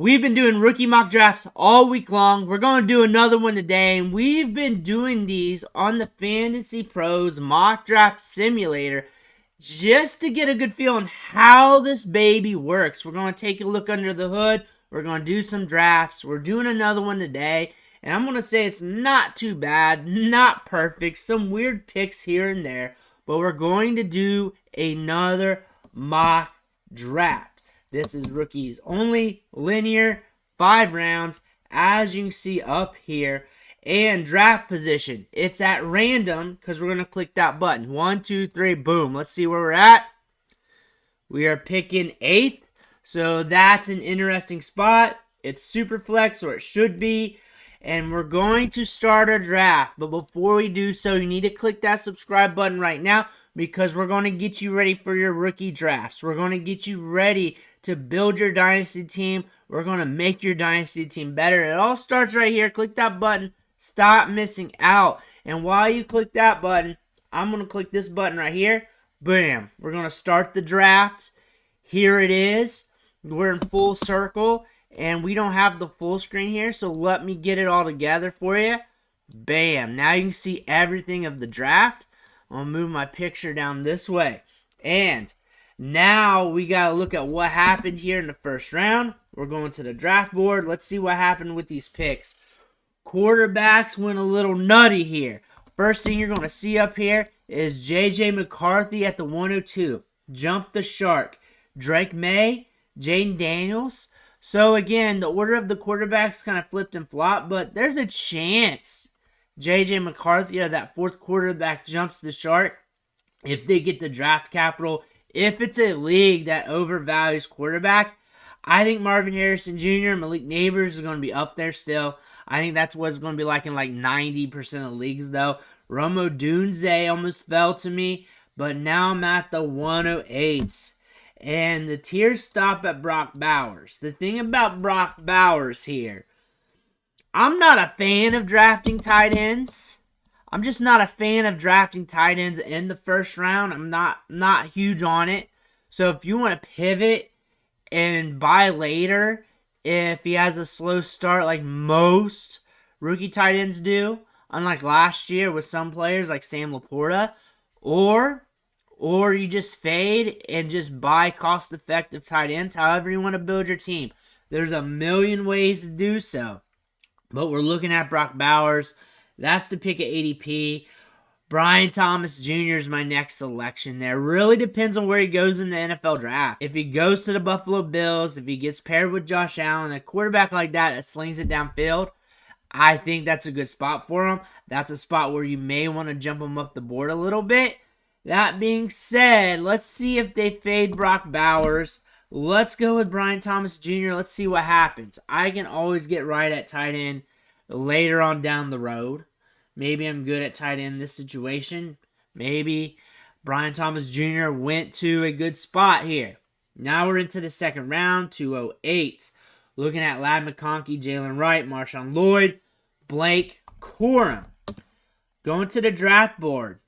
We've been doing rookie mock drafts all week long. We're going to do another one today, and we've been doing these on the Fantasy Pros Mock Draft Simulator just to get a good feel on how this baby works. We're going to take a look under the hood. We're going to do some drafts. We're doing another one today, and I'm going to say it's not too bad, not perfect, some weird picks here and there, but we're going to do another mock draft. This is rookies only, linear, 5 rounds, as you can see up here. And draft position, it's at random because we're going to click that button. 1, 2, 3, boom. Let's see where we're at. We are picking 8th, so that's an interesting spot. It's super flex, or it should be. And we're going to start our draft. But before we do so, you need to click that subscribe button right now because we're going to get you ready for your rookie drafts. We're going to get you ready to build your dynasty team. We're going to make your dynasty team better. It all starts right here. Click that button. Stop missing out. And while you click that button, I'm going to click this button right here. Bam. We're going to start the draft. Here it is. We're in full circle. And we don't have the full screen here. So let me get it all together for you. Bam. Now you can see everything of the draft. I'll move my picture down this way. And now we got to look at what happened here in the first round. We're going to the draft board. Let's see what happened with these picks. Quarterbacks went a little nutty here. First thing you're going to see up here is J.J. McCarthy at the 102. Jumped the shark. Drake May, Jaden Daniels. So again, the order of the quarterbacks kind of flipped and flopped, but there's a chance J.J. McCarthy, or that 4th quarterback, jumps the shark if they get the draft capital. If it's a league that overvalues quarterback, I think Marvin Harrison Jr. and Malik Neighbors are going to be up there still. I think that's what it's going to be like in like 90% of leagues, though. Romo Dunze almost fell to me, but now I'm at the 108s. And the tiers stop at Brock Bowers. The thing about Brock Bowers here, I'm not a fan of drafting tight ends. I'm just not a fan of drafting tight ends in the first round. I'm not huge on it. So if you want to pivot and buy later, if he has a slow start like most rookie tight ends do, unlike last year with some players like Sam Laporta, or you just fade and just buy cost-effective tight ends, however you want to build your team. There's a million ways to do so. But we're looking at Brock Bowers. That's the pick at ADP. Brian Thomas Jr. is my next selection there. Really depends on where he goes in the NFL draft. If he goes to the Buffalo Bills, if he gets paired with Josh Allen, a quarterback like that slings it downfield, I think that's a good spot for him. That's a spot where you may want to jump him up the board a little bit. That being said, let's see if they fade Brock Bowers. Let's go with Brian Thomas Jr. Let's see what happens. I can always get right at tight end later on down the road. Maybe I'm good at tight end in this situation. Maybe Brian Thomas Jr. went to a good spot here. Now we're into the second round, 208. Looking at Ladd McConkey, Jalen Wright, Marshawn Lloyd, Blake Corum. Going to the draft board.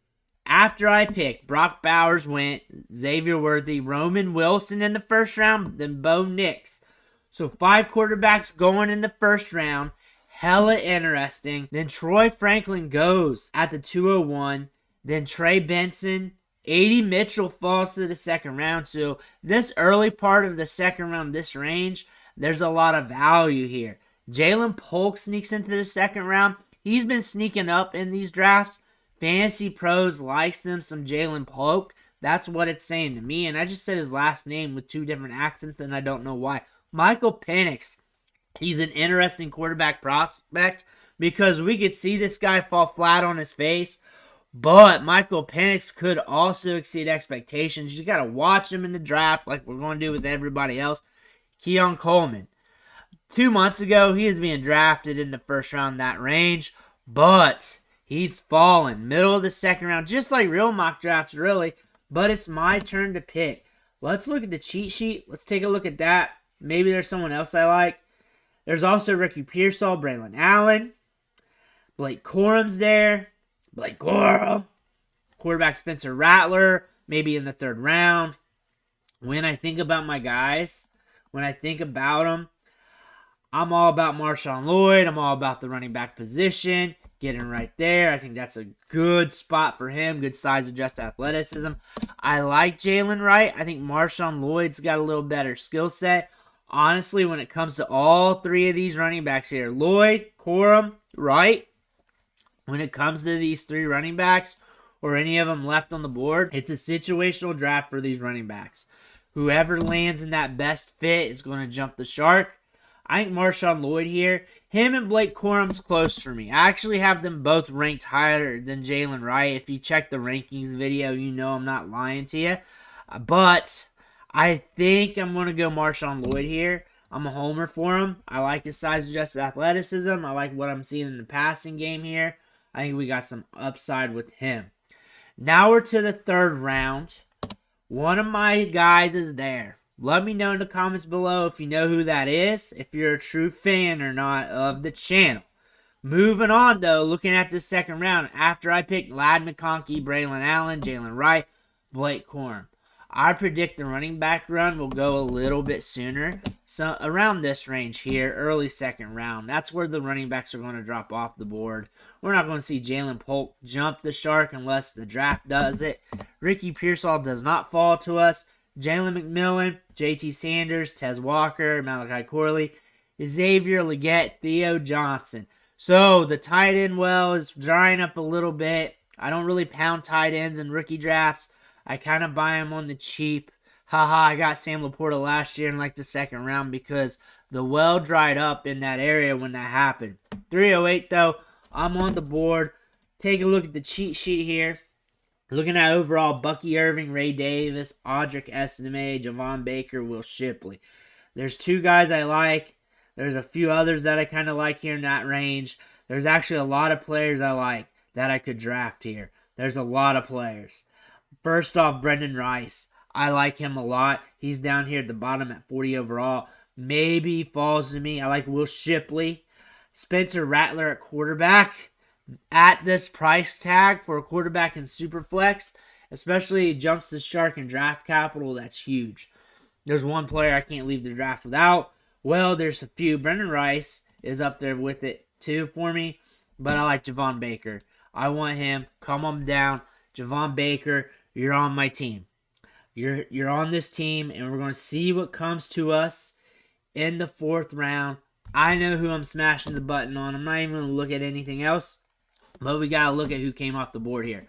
After I picked, Brock Bowers went, Xavier Worthy, Roman Wilson in the first round, then Bo Nix. So 5 quarterbacks going in the first round. Hella interesting. Then Troy Franklin goes at the 201. Then Trey Benson. A.D. Mitchell falls to the second round. So this early part of the second round, this range, there's a lot of value here. Jalen Polk sneaks into the second round. He's been sneaking up in these drafts. Fantasy Pros likes them some Jalen Polk. That's what it's saying to me. And I just said his last name with 2 different accents, and I don't know why. Michael Penix. He's an interesting quarterback prospect because we could see this guy fall flat on his face. But Michael Penix could also exceed expectations. You got to watch him in the draft like we're going to do with everybody else. Keon Coleman. 2 months ago, he was being drafted in the first round, that range. But he's fallen. Middle of the second round, just like real mock drafts, really. But it's my turn to pick. Let's look at the cheat sheet. Let's take a look at that. Maybe there's someone else I like. There's also Ricky Pearsall, Braylon Allen. Blake Corum's there. Blake Corum. Quarterback Spencer Rattler, maybe in the 3rd round. When I think about my guys, when I think about them, I'm all about Marshawn Lloyd. I'm all about the running back position. Getting right there. I think that's a good spot for him. Good size, adjusted athleticism. I like Jalen Wright. I think Marshawn Lloyd's got a little better skill set. Honestly, when it comes to all three of these running backs here, Lloyd, Corum, Wright, when it comes to these three running backs or any of them left on the board, it's a situational draft for these running backs. Whoever lands in that best fit is going to jump the shark. I think Marshawn Lloyd here, him and Blake Corum's close for me. I actually have them both ranked higher than Jalen Wright. If you check the rankings video, you know I'm not lying to you. But I think I'm going to go Marshawn Lloyd here. I'm a homer for him. I like his size-adjusted athleticism. I like what I'm seeing in the passing game here. I think we got some upside with him. Now we're to the third round. One of my guys is there. Let me know in the comments below if you know who that is, if you're a true fan or not of the channel. Moving on, though, looking at the second round, after I picked Ladd McConkey, Braylon Allen, Jalen Wright, Blake Corum. I predict the running back run will go a little bit sooner. So around this range here, early second round. That's where the running backs are going to drop off the board. We're not going to see Jalen Polk jump the shark unless the draft does it. Ricky Pearsall does not fall to us. Jalen McMillan, JT Sanders, Tez Walker, Malachi Corley, Xavier Legette, Theo Johnson. So the tight end well is drying up a little bit. I don't really pound tight ends in rookie drafts. I kind of buy them on the cheap. Haha, I got Sam Laporta last year in like the second round because the well dried up in that area when that happened. 308 though, I'm on the board. Take a look at the cheat sheet here. Looking at overall, Bucky Irving, Ray Davis, Audric Estime, Javon Baker, Will Shipley. There's two guys I like. There's a few others that I kind of like here in that range. There's actually a lot of players I like that I could draft here. There's a lot of players. First off, Brendan Rice. I like him a lot. He's down here at the bottom at 40 overall. Maybe he falls to me. I like Will Shipley. Spencer Rattler at quarterback. At this price tag for a quarterback in Superflex, especially jumps the shark in draft capital, that's huge. There's one player I can't leave the draft without. Well, there's a few. Brendan Rice is up there with it too for me, but I like Javon Baker. I want him. Calm him down. Javon Baker, you're on my team. You're on this team, and we're going to see what comes to us in the fourth round. I know who I'm smashing the button on. I'm not even going to look at anything else, but we got to look at who came off the board here.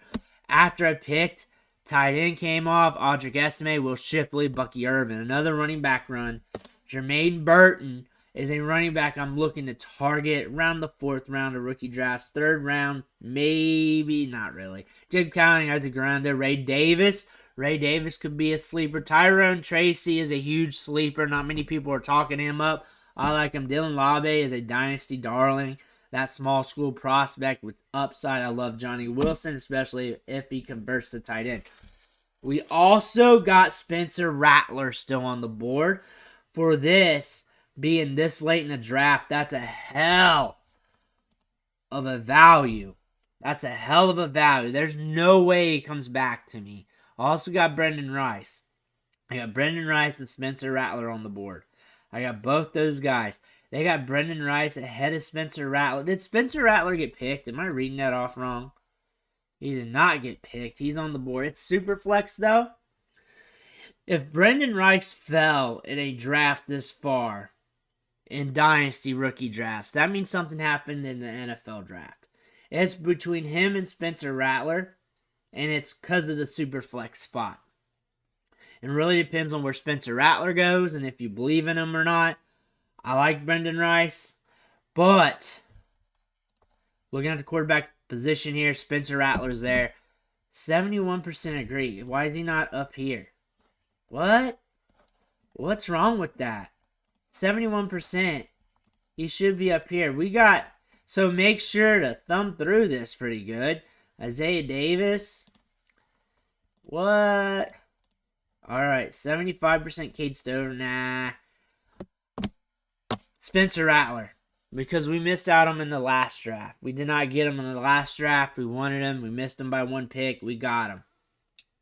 After I picked, tight end came off, Audric Estime, Will Shipley, Bucky Irvin. Another running back run. Jermaine Burton is a running back I'm looking to target around the fourth round of rookie drafts. Third round, maybe, not really. Jim Cowling, Isaac Granda, Ray Davis. Ray Davis could be a sleeper. Tyrone Tracy is a huge sleeper. Not many people are talking him up. I like him. Dylan Labe is a dynasty darling. That small school prospect with upside. I love Johnny Wilson, especially if he converts to tight end. We also got Spencer Rattler still on the board. For this, being this late in the draft, that's a hell of a value. That's a hell of a value. There's no way he comes back to me. I also got Brendan Rice. I got Brendan Rice and Spencer Rattler on the board. I got both those guys. They got Brendan Rice ahead of Spencer Rattler. Did Spencer Rattler get picked? Am I reading that off wrong? He did not get picked. He's on the board. It's super flex, though. If Brendan Rice fell in a draft this far in Dynasty Rookie Drafts, that means something happened in the NFL draft. It's between him and Spencer Rattler, and it's because of the super flex spot. It really depends on where Spencer Rattler goes and if you believe in him or not. I like Brendan Rice, but looking at the quarterback position here, Spencer Rattler's there. 71% agree. Why is he not up here? What? What's wrong with that? 71%. He should be up here. So make sure to thumb through this pretty good. Isaiah Davis. What? Alright, 75% Cade Stover. Nah. Spencer Rattler. Because we missed out on him in the last draft. We did not get him in the last draft. We wanted him. We missed him by one pick. We got him.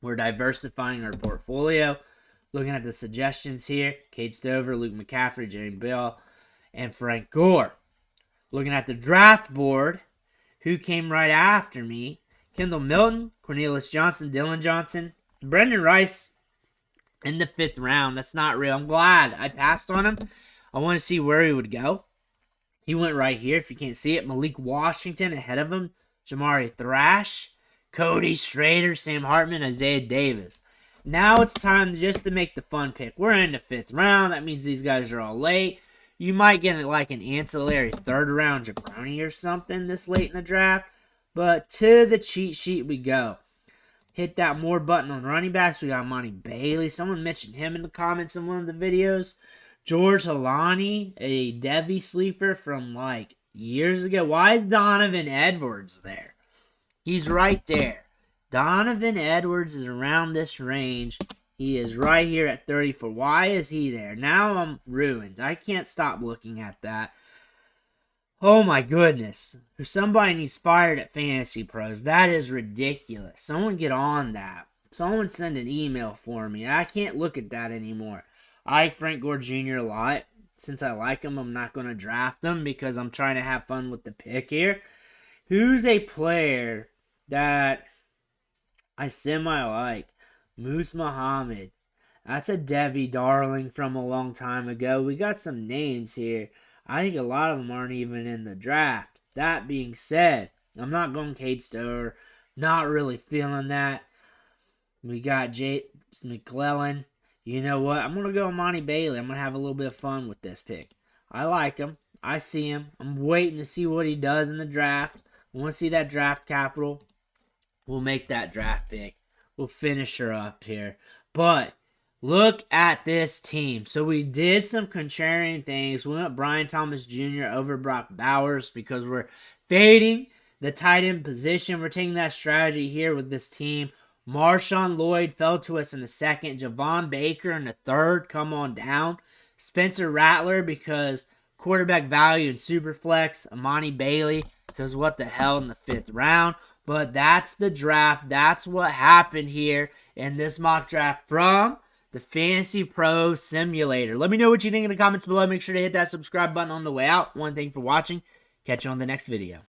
We're diversifying our portfolio. Looking at the suggestions here. Cade Stover, Luke McCaffrey, Jerry Bell, and Frank Gore. Looking at the draft board, who came right after me? Kendall Milton, Cornelius Johnson, Dylan Johnson, Brendan Rice in the 5th round. That's not real. I'm glad I passed on him. I want to see where he would go. He went right here, if you can't see it. Malik Washington ahead of him. Jamari Thrash, Cody Schrader, Sam Hartman, Isaiah Davis. Now it's time just to make the fun pick. We're in the 5th round. That means these guys are all late. You might get like an ancillary 3rd round jabroni or something this late in the draft. But to the cheat sheet we go. Hit that more button on running backs. We got Monty Bailey. Someone mentioned him in the comments in one of the videos. George Halani, a Devi sleeper from like years ago. Why is Donovan Edwards there? He's right there. Donovan Edwards is around this range. He is right here at 34. Why is he there? Now I'm ruined. I can't stop looking at that. Oh my goodness. Somebody needs fired at Fantasy Pros. That is ridiculous. Someone get on that. Someone send an email for me. I can't look at that anymore. I like Frank Gore Jr. a lot. Since I like him, I'm not going to draft him because I'm trying to have fun with the pick here. Who's a player that I semi-like? Moose Muhammad. That's a Devi darling from a long time ago. We got some names here. I think a lot of them aren't even in the draft. That being said, I'm not going Cade Stover. Not really feeling that. We got James McClellan. You know what? I'm going to go Monty Bailey. I'm going to have a little bit of fun with this pick. I like him. I see him. I'm waiting to see what he does in the draft. I want to see that draft capital. We'll make that draft pick. We'll finish her up here. But look at this team. So we did some contrarian things. We went Brian Thomas Jr. over Brock Bowers because we're fading the tight end position. We're taking that strategy here with this team. Marshawn Lloyd fell to us in the 2nd. Javon Baker in the 3rd. Come on down. Spencer Rattler because quarterback value in Superflex. Amani Bailey because what the hell in the 5th round. But that's the draft. That's what happened here in this mock draft from the Fantasy Pro Simulator. Let me know what you think in the comments below. Make sure to hit that subscribe button on the way out. One thing for watching. Catch you on the next video.